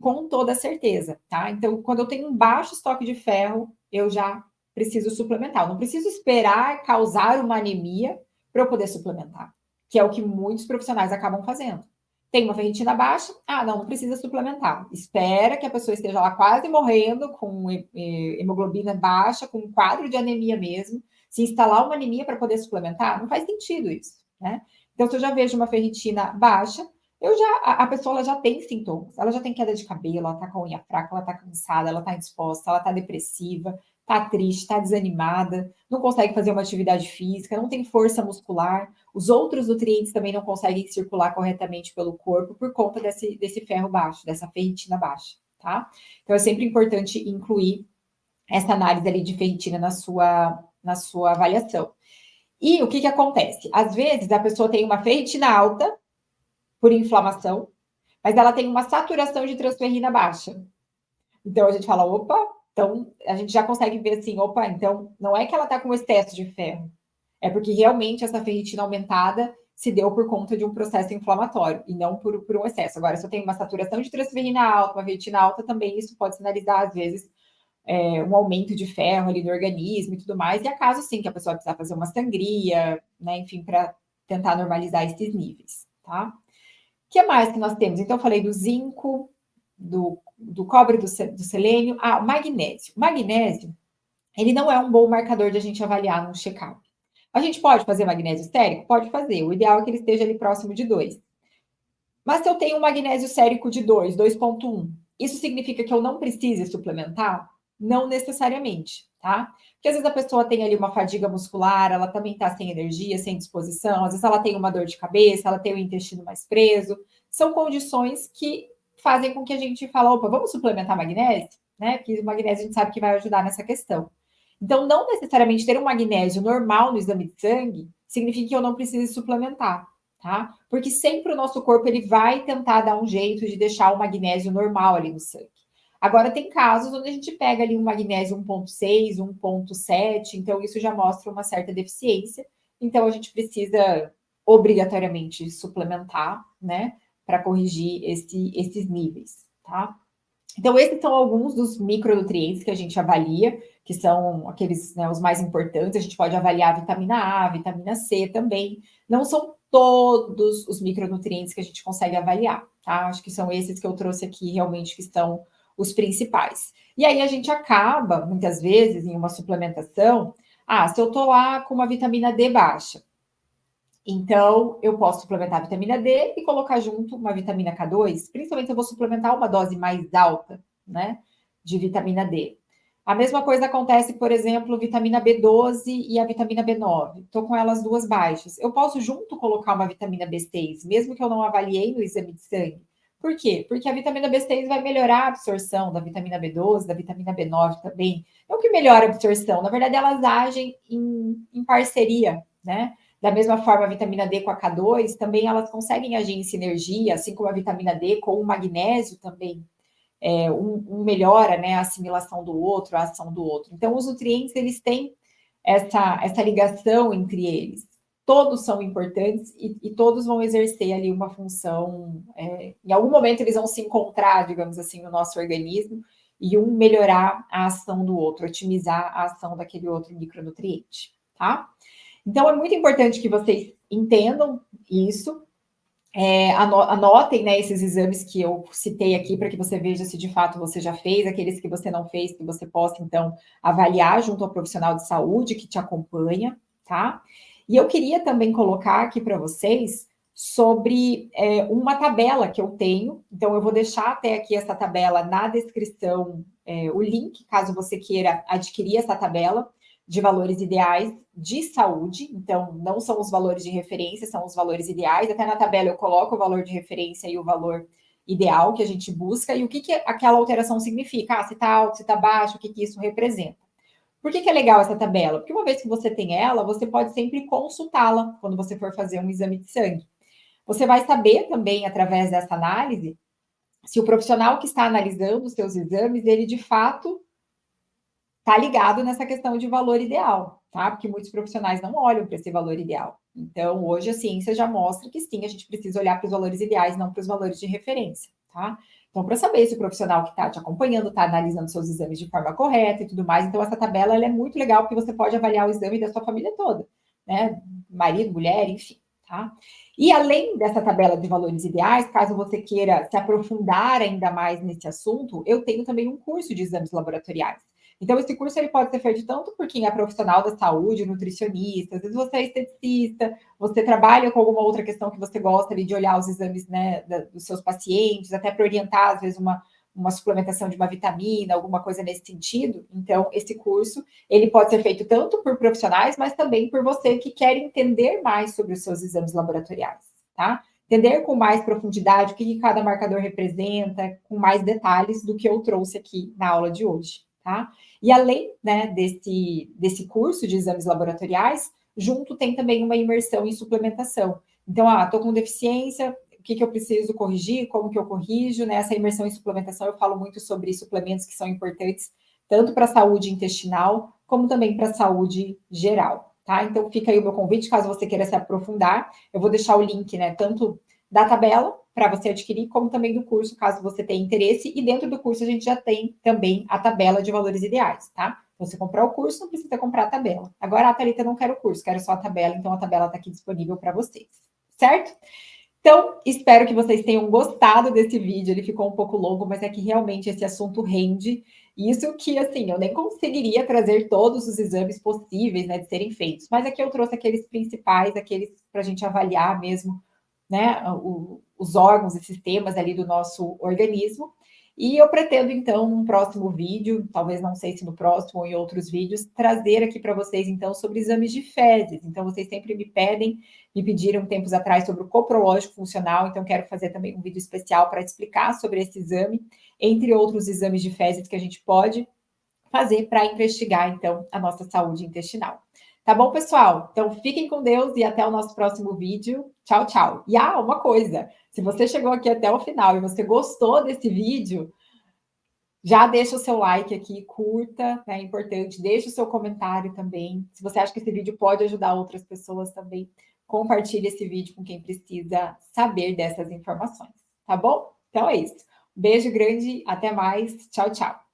Com toda certeza, tá? Então, quando eu tenho um baixo estoque de ferro, eu já preciso suplementar. Eu não preciso esperar causar uma anemia para eu poder suplementar, que é o que muitos profissionais acabam fazendo. Tem uma ferritina baixa, não, não precisa suplementar. Espera que a pessoa esteja lá quase morrendo, com hemoglobina baixa, com um quadro de anemia mesmo. Se instalar uma anemia para poder suplementar, não faz sentido isso, né? Então, se eu já vejo uma ferritina baixa, a pessoa ela já tem sintomas, ela já tem queda de cabelo, ela tá com a unha fraca, ela tá cansada, ela tá indisposta, ela tá depressiva, tá triste, tá desanimada, não consegue fazer uma atividade física, não tem força muscular, os outros nutrientes também não conseguem circular corretamente pelo corpo por conta desse ferro baixo, dessa ferritina baixa, tá? Então é sempre importante incluir essa análise ali de ferritina na sua avaliação. E o que que acontece? Às vezes a pessoa tem uma ferritina alta por inflamação, mas ela tem uma saturação de transferrina baixa. Então a gente fala, opa, então a gente já consegue ver assim, opa, então não é que ela está com excesso de ferro, é porque realmente essa ferritina aumentada se deu por conta de um processo inflamatório e não por um excesso. Agora, se eu tenho uma saturação de transferrina alta, uma ferritina alta, também isso pode sinalizar, às vezes, um aumento de ferro ali no organismo e tudo mais. E é caso, sim, que a pessoa precisa fazer uma sangria, né, enfim, para tentar normalizar esses níveis, tá? O que mais que nós temos? Então, eu falei do zinco, do cobre, do selênio. O magnésio. O magnésio, ele não é um bom marcador de a gente avaliar no check-up. A gente pode fazer magnésio sérico? Pode fazer. O ideal é que ele esteja ali próximo de 2. Mas se eu tenho um magnésio sérico de 2, 2,1, isso significa que eu não precise suplementar? Não necessariamente, tá? Porque às vezes a pessoa tem ali uma fadiga muscular, ela também está sem energia, sem disposição, às vezes ela tem uma dor de cabeça, ela tem o intestino mais preso. São condições que fazem com que a gente fale, opa, vamos suplementar magnésio? Né? Porque o magnésio a gente sabe que vai ajudar nessa questão. Então, não necessariamente ter um magnésio normal no exame de sangue significa que eu não precise suplementar, tá? Porque sempre o nosso corpo ele vai tentar dar um jeito de deixar o magnésio normal ali no sangue. Agora, tem casos onde a gente pega ali um magnésio 1,6, 1,7, então isso já mostra uma certa deficiência. Então, a gente precisa obrigatoriamente suplementar, né, para corrigir esses níveis, tá? Então, esses são alguns dos micronutrientes que a gente avalia, que são aqueles, né, os mais importantes. A gente pode avaliar a vitamina A, a vitamina C também. Não são todos os micronutrientes que a gente consegue avaliar, tá? Acho que são esses que eu trouxe aqui realmente que são os principais. E aí a gente acaba, muitas vezes, em uma suplementação. Se eu tô lá com uma vitamina D baixa, então, eu posso suplementar a vitamina D e colocar junto uma vitamina K2, principalmente se eu vou suplementar uma dose mais alta, né, de vitamina D. A mesma coisa acontece, por exemplo, vitamina B12 e a vitamina B9. Estou com elas duas baixas. Eu posso junto colocar uma vitamina B6, mesmo que eu não avaliei no exame de sangue. Por quê? Porque a vitamina B6 vai melhorar a absorção da vitamina B12, da vitamina B9 também. Não que melhora a absorção, na verdade elas agem em parceria, né? Da mesma forma, a vitamina D com a K2 também elas conseguem agir em sinergia, assim como a vitamina D com o magnésio também. Um melhora, né, a assimilação do outro, a ação do outro. Então, os nutrientes, eles têm essa ligação entre eles. Todos são importantes e todos vão exercer ali uma função. Em algum momento, eles vão se encontrar, digamos assim, no nosso organismo e um melhorar a ação do outro, otimizar a ação daquele outro micronutriente, tá? Então, é muito importante que vocês entendam isso, anotem, né, esses exames que eu citei aqui para que você veja se de fato você já fez, aqueles que você não fez, que você possa, então, avaliar junto ao profissional de saúde que te acompanha, tá? E eu queria também colocar aqui para vocês sobre uma tabela que eu tenho, então eu vou deixar até aqui essa tabela na descrição, o link, caso você queira adquirir essa tabela de valores ideais de saúde, então não são os valores de referência, são os valores ideais. Até na tabela eu coloco o valor de referência e o valor ideal que a gente busca e o que aquela alteração significa. Se está alto, se está baixo, o que isso representa. Por que é legal essa tabela? Porque uma vez que você tem ela, você pode sempre consultá-la quando você for fazer um exame de sangue. Você vai saber também, através dessa análise, se o profissional que está analisando os seus exames, ele de fato tá ligado nessa questão de valor ideal, tá? Porque muitos profissionais não olham para esse valor ideal. Então, hoje a ciência já mostra que sim, a gente precisa olhar para os valores ideais, não para os valores de referência, tá? Então, para saber se o profissional que está te acompanhando está analisando seus exames de forma correta e tudo mais, então essa tabela ela é muito legal porque você pode avaliar o exame da sua família toda, né? Marido, mulher, enfim, tá? E além dessa tabela de valores ideais, caso você queira se aprofundar ainda mais nesse assunto, eu tenho também um curso de exames laboratoriais. Então, esse curso ele pode ser feito tanto por quem é profissional da saúde, nutricionista, às vezes você é esteticista, você trabalha com alguma outra questão que você gosta ali de olhar os exames, né, dos seus pacientes, até para orientar, às vezes, uma suplementação de uma vitamina, alguma coisa nesse sentido. Então, esse curso, ele pode ser feito tanto por profissionais, mas também por você que quer entender mais sobre os seus exames laboratoriais, tá? Entender com mais profundidade o que cada marcador representa, com mais detalhes do que eu trouxe aqui na aula de hoje, tá? E além, né, desse curso de exames laboratoriais, junto tem também uma imersão em suplementação. Então, estou com deficiência, o que eu preciso corrigir, como que eu corrijo, né? Essa imersão em suplementação, eu falo muito sobre suplementos que são importantes tanto para a saúde intestinal, como também para a saúde geral, tá? Então, fica aí o meu convite, caso você queira se aprofundar, eu vou deixar o link, né, tanto da tabela para você adquirir, como também do curso, caso você tenha interesse. E dentro do curso a gente já tem também a tabela de valores ideais, tá? Você comprar o curso, não precisa comprar a tabela. Agora, Thalita, não quero o curso, quero só a tabela, então a tabela está aqui disponível para vocês, certo? Então, espero que vocês tenham gostado desse vídeo. Ele ficou um pouco longo, mas é que realmente esse assunto rende. Isso que, assim, eu nem conseguiria trazer todos os exames possíveis, né, de serem feitos. Mas aqui eu trouxe aqueles principais, aqueles para a gente avaliar mesmo, né, os órgãos e sistemas ali do nosso organismo. E eu pretendo, então, num próximo vídeo, talvez não sei se no próximo ou em outros vídeos, trazer aqui para vocês, então, sobre exames de fezes. Então, vocês sempre me pediram tempos atrás sobre o coprológico funcional, então quero fazer também um vídeo especial para explicar sobre esse exame, entre outros exames de fezes que a gente pode fazer para investigar, então, a nossa saúde intestinal. Tá bom, pessoal? Então, fiquem com Deus e até o nosso próximo vídeo. Tchau, tchau. E, uma coisa, se você chegou aqui até o final e você gostou desse vídeo, já deixa o seu like aqui, curta, né, é importante, deixa o seu comentário também. Se você acha que esse vídeo pode ajudar outras pessoas também, compartilhe esse vídeo com quem precisa saber dessas informações, tá bom? Então é isso. Beijo grande, até mais. Tchau, tchau.